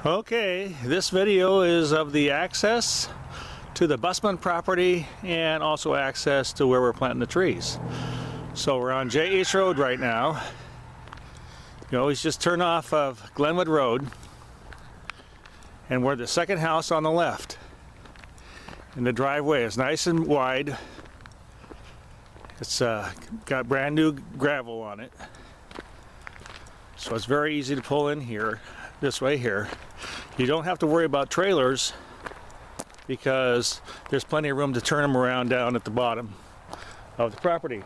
Okay, this video is of the access to the Bussman property and also access to where we're planting the trees. So we're on J.H. Road right now. You always just turn off of Glenwood Road and we're the second house on the left. And the driveway is nice and wide. It's got brand new gravel on it. So it's very easy to pull in here, this way here. You don't have to worry about trailers because there's plenty of room to turn them around down at the bottom of the property.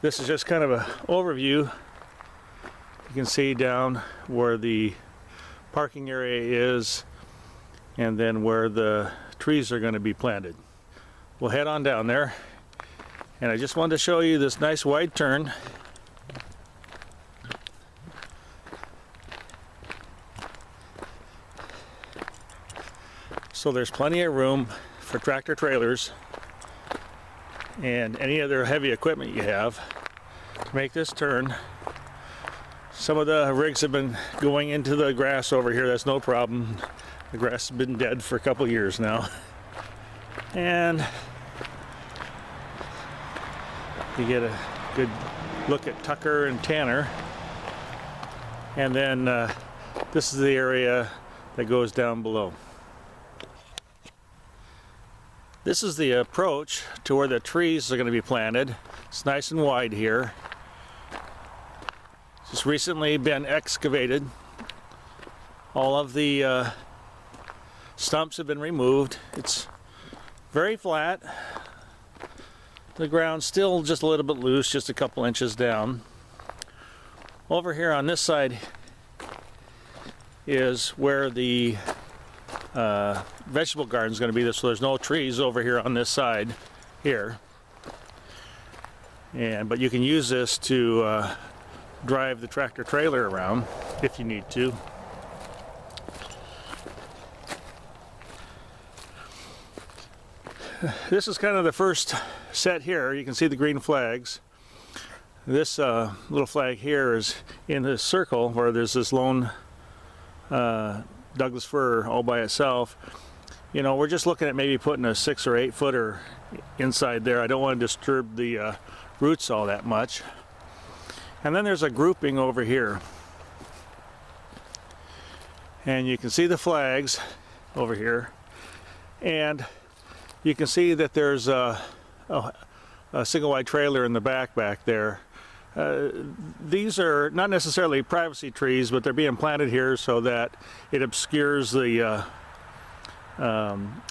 This is just kind of an overview. You can see down where the parking area is and then where the trees are going to be planted. We'll head on down there, and I just wanted to show you this nice wide turn. So there's plenty of room for tractor trailers and any other heavy equipment you have to make this turn. Some of the rigs have been going into the grass over here. That's no problem. The grass has been dead for a couple years now. And you get a good look at Tucker and Tanner. And then this is the area that goes down below. This is the approach to where the trees are going to be planted. It's nice and wide here. Just recently been excavated. All of the stumps have been removed. It's very flat. The ground's still just a little bit loose, just a couple inches down. Over here on this side is where the vegetable garden is going to be, so there's no trees over here on this side here. But you can use this to drive the tractor trailer around if you need to. This is kind of the first set here. You can see the green flags. This little flag here is in this circle where there's this lone Douglas fir all by itself. You know, we're just looking at maybe putting a 6 or 8 footer inside there. I don't want to disturb the roots all that much. And then there's a grouping over here. And you can see the flags over here. And you can see that there's a single wide trailer in the back there. These are not necessarily privacy trees, but they're being planted here so that it obscures the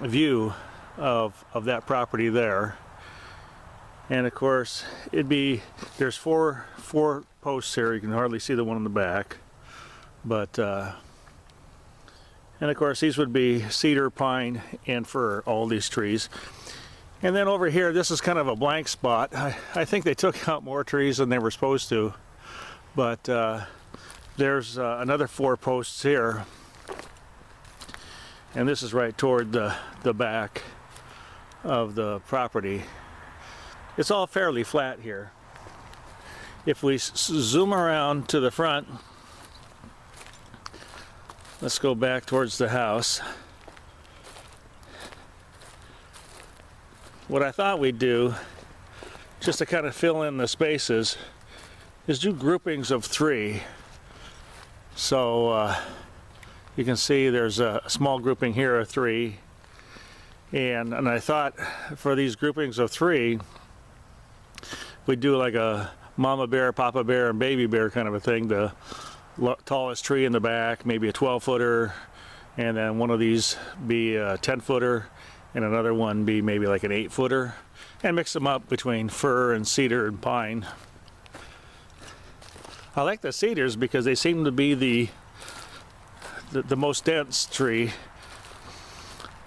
view of that property there. And of course, there's four posts here. You can hardly see the one in the back, but and of course these would be cedar, pine, and fir, all these trees. And then over here, this is kind of a blank spot. I think they took out more trees than they were supposed to, but there's another 4 posts here, and this is right toward the back of the property. It's all fairly flat here. If we zoom around to the front, let's go back towards the house. What I thought we'd do, just to kind of fill in the spaces, is do groupings of 3. So you can see there's a small grouping here of 3. And I thought for these groupings of 3, we'd do like a mama bear, papa bear, and baby bear kind of a thing. The tallest tree in the back, maybe a 12-footer, and then one of these be a 10-footer, and another one be maybe like an 8-footer, and mix them up between fir and cedar and pine. I like the cedars because they seem to be the most dense tree,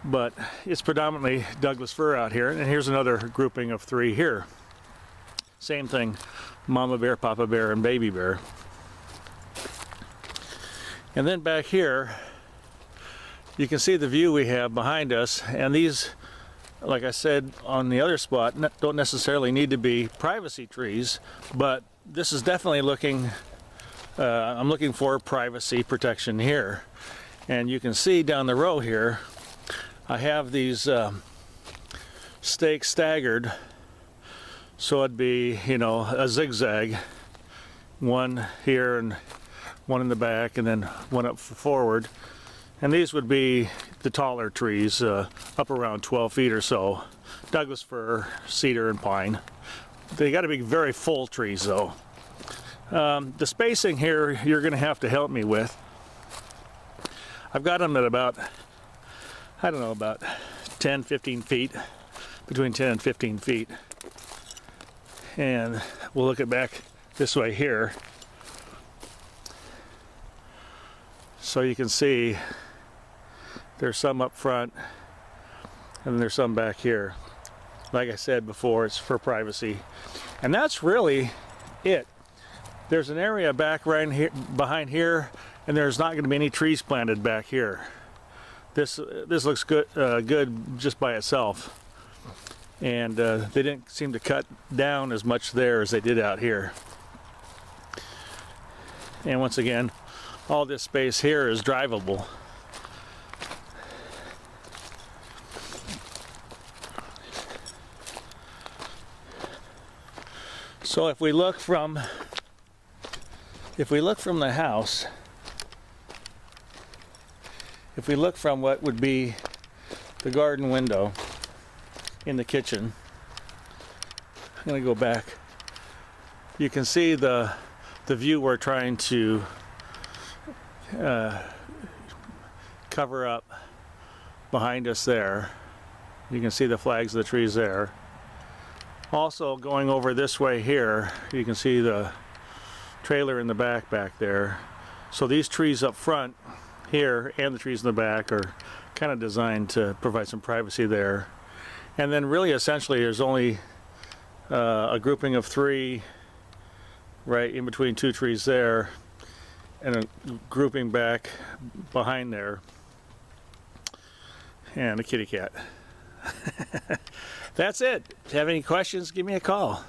but it's predominantly Douglas fir out here. And here's another grouping of 3 here. Same thing, mama bear, papa bear, and baby bear. And then back here, you can see the view we have behind us, and these, like I said on the other spot, don't necessarily need to be privacy trees, but this is definitely looking I'm looking for privacy protection here. And you can see down the row here, I have these stakes staggered, so it'd be, you know, a zigzag, one here and one in the back, and then one up forward. And these would be the taller trees, up around 12 feet or so. Douglas fir, cedar, and pine. They got to be very full trees though. The spacing here you're going to have to help me with. I've got them at about, I don't know, about 10, 15 feet, between 10 and 15 feet. And we'll look it back this way here. So you can see there's some up front and there's some back here. Like I said before, it's for privacy. And that's really it. There's an area back right here, behind here, and there's not going to be any trees planted back here. This looks good, good just by itself. And they didn't seem to cut down as much there as they did out here. And once again, all this space here is drivable. So if we look from the house, if we look from what would be the garden window in the kitchen, I'm going to go back. You can see the view we're trying to cover up behind us there. You can see the flags of the trees there. Also going over this way here, you can see the trailer in the back there. So these trees up front here and the trees in the back are kind of designed to provide some privacy there. And then really essentially there's only a grouping of 3 right in between 2 trees there, and a grouping back behind there, and a kitty cat. That's it. If you have any questions, give me a call.